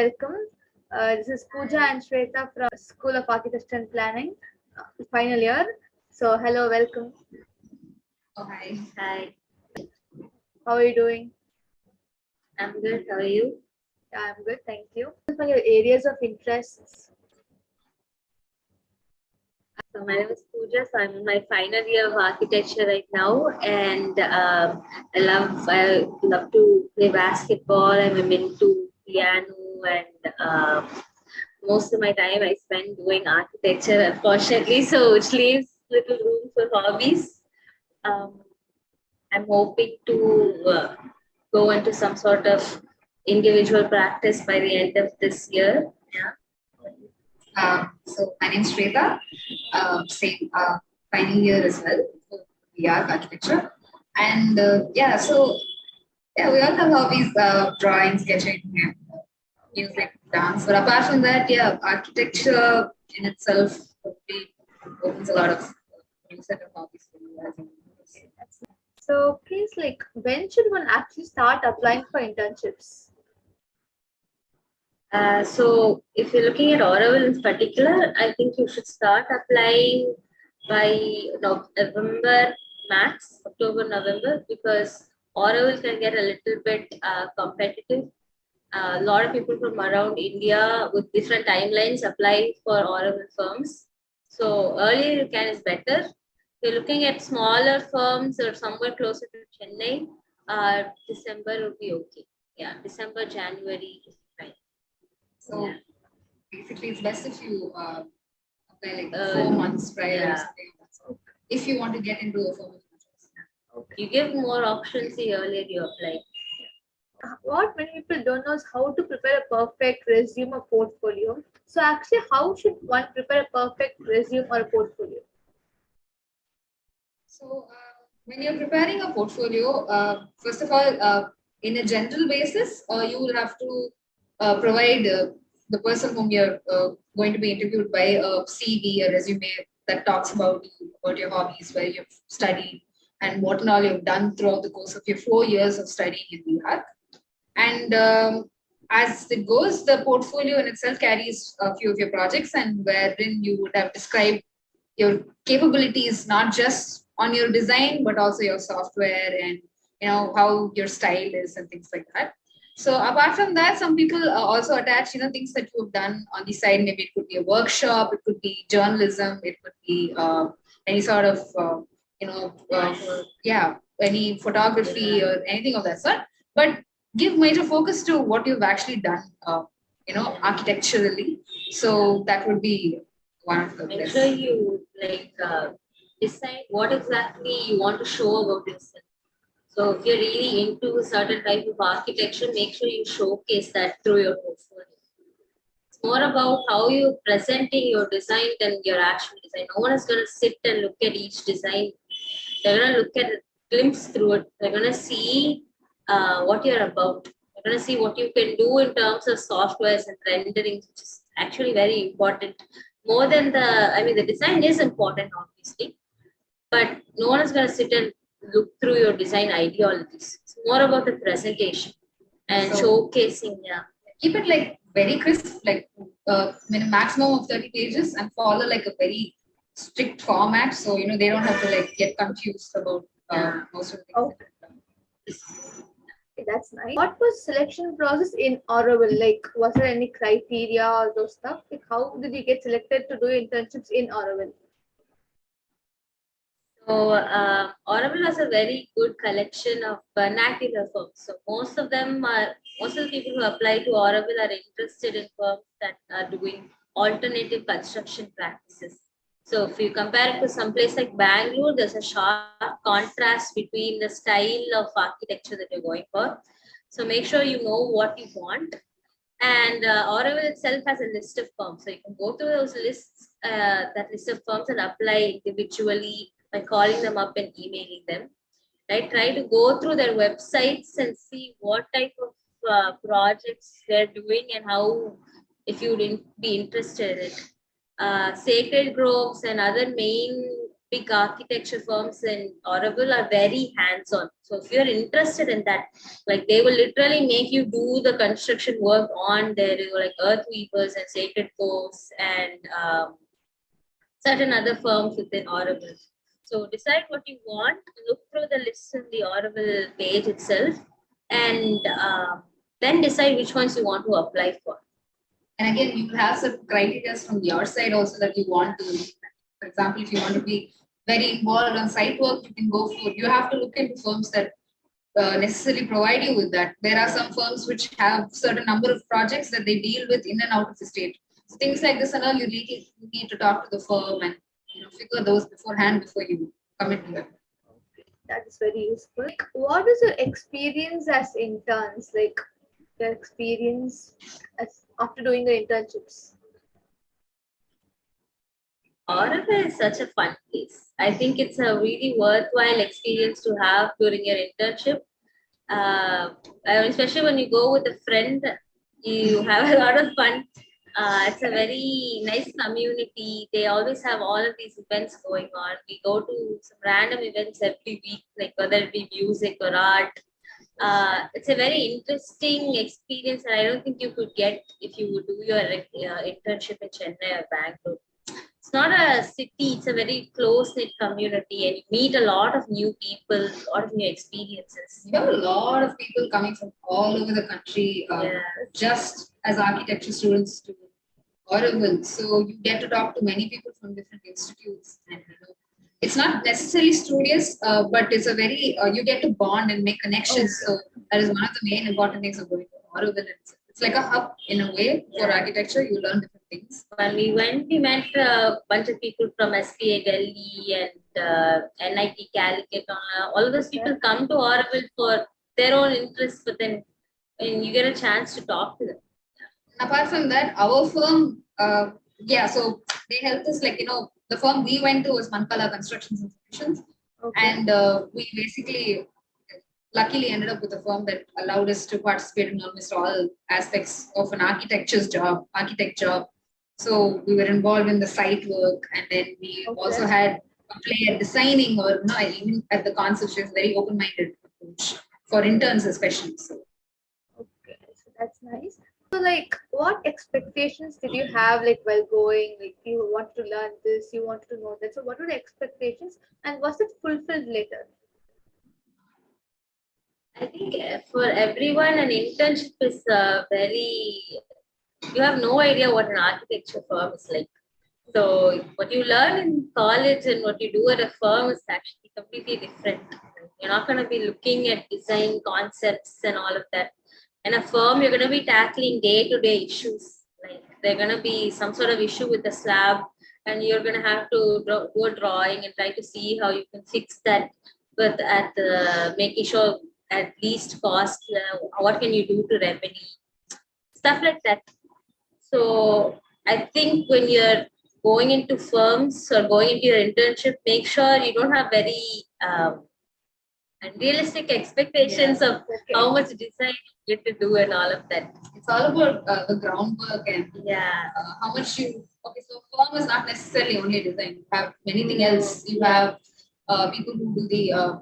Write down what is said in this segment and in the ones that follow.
welcome. This is Pooja and Shwetha from School of Architecture and Planning, final year. So, hello, welcome. Oh, hi. Hi, How are you doing? I'm good. How are you? Yeah, I'm good, thank you. What are your areas of interests? So my name is Pooja. So I'm in my final year of architecture right now, and I love to play basketball. I'm into piano, and most of my time I spend doing architecture, unfortunately. So which leaves little room for hobbies. Um, I'm hoping to go into some sort of individual practice by the end of this year. Yeah. So my name is Shwetha. Same final year as well. We are architecture, and we all have hobbies: drawing, sketching, and music, dance. But apart from that, architecture in itself probably opens a lot of new set of hobbies for you as a So, please, when should one actually start applying for internships? So if you're looking at Auroville in particular, I think you should start applying by November max, October, November, because Auroville can get a little bit competitive. A lot of people from around India with different timelines apply for Auroville firms. So earlier you can is better. If you're looking at smaller firms or somewhere closer to Chennai, December would be okay. Yeah, December, January is fine. So Yeah. basically, it's best if you apply like 4 months prior or Yeah. something. So if you want to get into a firm. You give more options the earlier you apply. What many people don't know is how to prepare a perfect resume or portfolio. So, actually, how should one prepare a perfect resume or a portfolio? So, when you're preparing a portfolio, first of all, in a general basis, you will have to provide the person whom you're going to be interviewed by a CV, a resume that talks about you, about your hobbies, where you've studied, and what and all you've done throughout the course of your 4 years of studying in Bihar. And as it goes, the portfolio in itself carries a few of your projects, and wherein you would have described your capabilities, not just on your design, but also your software and how your style is and things like that. So apart from that, some people also attach things that you've done on the side. Maybe it could be a workshop, it could be journalism, it could be any sort of any photography or anything of that sort. But give major focus to what you've actually done, architecturally. So that would be one of the Make best. sure you decide what exactly you want to show about yourself. So if you're really into a certain type of architecture, make sure you showcase that through your portfolio. It's more about how you're presenting your design than your actual design. No one is going to sit and look at each design. They're going to look at a glimpse through it. They're going to see what you're about. They're going to see what you can do in terms of softwares and renderings, which is actually very important. More than the design is important, obviously, but no one is going to sit and look through your design ideologies. It's more about the presentation and showcasing. Yeah. Keep it like very crisp, like a maximum of 30 pages, and follow like a very strict format, so they don't have to get confused about most of the things. Okay. That's nice. What was selection process in Auroville? Was there any criteria or those stuff? How did you get selected to do internships in Auroville? So Auroville has a very good collection of vernacular firms. So most of the people who apply to Auroville are interested in firms that are doing alternative construction practices. So if you compare it to some place like Bangalore, there's a sharp contrast between the style of architecture that you're going for. So make sure you know what you want. And Auroville itself has a list of firms. So you can go through those lists, that list of firms, and apply individually by calling them up and emailing them. Right? Try to go through their websites and see what type of projects they're doing and how, if you would be interested in it. Sacred groves and other main big architecture firms in Auroville are very hands-on. So if you're interested in that, like they will literally make you do the construction work on their, like earth weavers and sacred coves and certain other firms within Auroville. So decide what you want, look through the list in the Auroville page itself, and then decide which ones you want to apply for. And again, you will have some criteria from your side also that you want to. For example, if you want to be very involved on site work, you can go for. You have to look into firms that necessarily provide you with that. There are some firms which have certain number of projects that they deal with in and out of the state. So things like this and all, you need to talk to the firm and figure those beforehand before you commit to them. That is very useful. Like, what is your experience as interns? Like your experience as after doing the internships? Auroville is such a fun place. I think it's a really worthwhile experience to have during your internship. Especially when you go with a friend, you have a lot of fun. It's a very nice community. They always have all of these events going on. We go to some random events every week, like whether it be music or art. It's a very interesting experience, and I don't think you could get if you would do your internship in Chennai or Bangalore. It's not a city, it's a very close-knit community, and you meet a lot of new people, a lot of new experiences. You have a lot of people coming from all over the country, just as architecture students to Auroville. So you get to talk to many people from different institutes, and it's not necessarily studious, but it's a very you get to bond and make connections. So that is one of the main important things of going to Auroville. It's like a hub in a way for architecture. You learn different things. When we went, we met a bunch of people from SPA Delhi and NIT Calicut. All of those people come to Auroville for their own interests, but then when you get a chance to talk to them. And apart from that, our firm, so they helped us, the firm we went to was Mankala Constructions and Solutions. And we basically luckily ended up with a firm that allowed us to participate in almost all aspects of an architect job. So we were involved in the site work, and then we also had a play at designing, or even at the concept. She was very open-minded approach for interns especially. So. Okay, so that's nice. So like what expectations did you have like while going? Like you wanted to learn this, you wanted to know that. So what were the expectations and was it fulfilled later? I think for everyone, an internship is you have no idea what an architecture firm is like. So what you learn in college and what you do at a firm is actually completely different. You're not going to be looking at design concepts and all of that. In a firm, you're going to be tackling day-to-day issues. Like there's going to be some sort of issue with the slab, and you're going to have to do a drawing and try to see how you can fix that, but making sure at least cost, what can you do to remedy, stuff like that. So I think when you're going into firms or going into your internship, make sure you don't have very unrealistic expectations of how much design you get to do and all of that. It's all about the groundwork and how much you. Okay, so firm is not necessarily only design. You have anything else. You have people who do the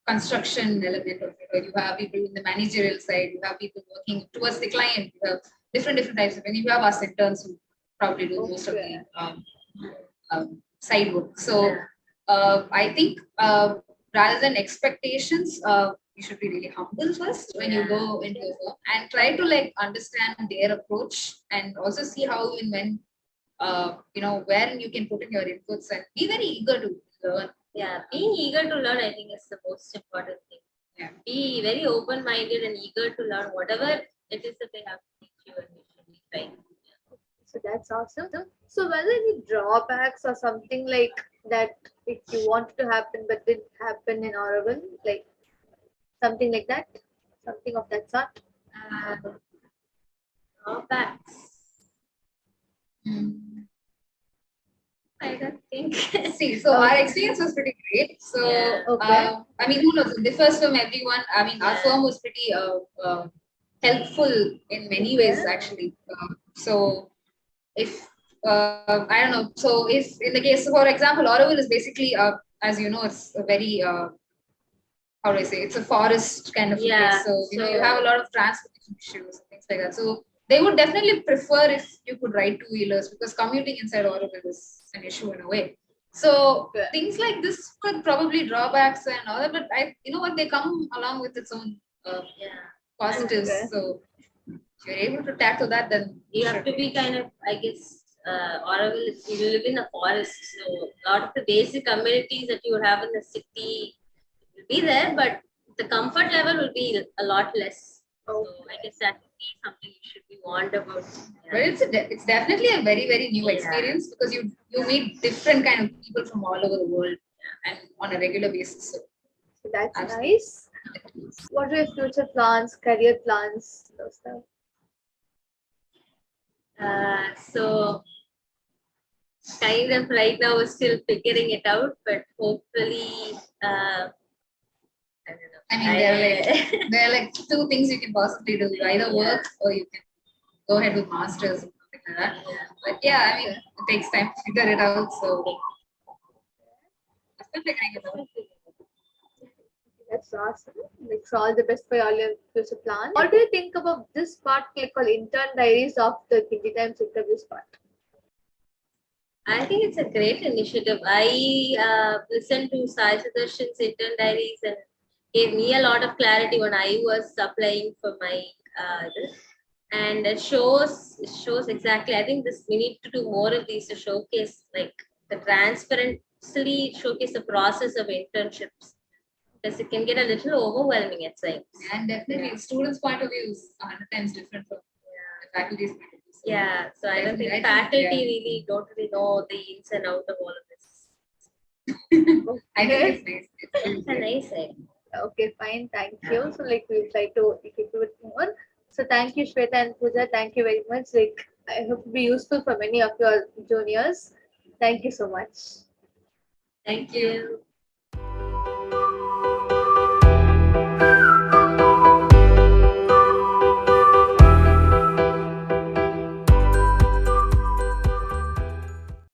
construction element of it, or you have people in the managerial side. You have people working towards the client. You have different types of. And you have us interns who probably do most of the side work. So I think rather than expectations, you should be really humble first when you go into a firm and try to understand their approach and also see how and when where you can put in your inputs and be very eager to learn. Yeah, being eager to learn, I think, is the most important thing. Yeah. Be very open-minded and eager to learn whatever it is that they have to teach you, and you should be trying. So that's awesome. So were there any drawbacks or something like that if you wanted to happen but didn't happen in Auroville? Like something like that? Something of that sort? Drawbacks. I don't think. See, so our experience was pretty great. So, I mean, who knows? It differs from everyone. I mean, our firm was pretty helpful in many ways, actually. So, if I don't know. So if in the case, for example, Auroville is basically, as you know, it's a very how do I say? It's a forest kind of a place. So you have a lot of transportation issues and things like that. So they would definitely prefer if you could ride two-wheelers because commuting inside Auroville is an issue in a way. So things like this could probably drawbacks and all that, but you know what, they come along with its own positives. So if you're able to tackle that, then you have to be kind of, I guess, Auroville, you live in a forest, so a lot of the basic amenities that you would have in the city will be there, but the comfort level will be a lot less. So I guess that would be something you should be warned about. But it's definitely a very, very new experience because you meet different kind of people from all over the world and on a regular basis. So that's nice. What are your future plans, career plans, those stuff? So kind of right now we're still figuring it out, but hopefully I don't know. I mean, there are like two things you can possibly do. You either work or you can go ahead with masters or something like that. But yeah, I mean, it takes time to figure it out. So I'm still figuring it out. That's awesome. Like, so all the best for all your future plans. What do you think about this part, like called Intern Diaries of the Guindy Times interviews part? I think it's a great initiative. I listened to Sai Tejashwini's Intern Diaries and gave me a lot of clarity when I was applying for my this. And it shows exactly. I think we need to do more of these to showcase like the transparently showcase the process of internships because it can get a little overwhelming at times. And definitely, students' point of view is 100 times different from the faculty's point of view. So I don't think faculty really don't really know the ins and out of all of this. I think it's nice. It's a nice thing. Okay, fine. Thank you. So, like, we'll try to keep it more. So, thank you, Shwetha and Pooja. Thank you very much. Like, I hope to be useful for many of your juniors. Thank you so much. Thank you.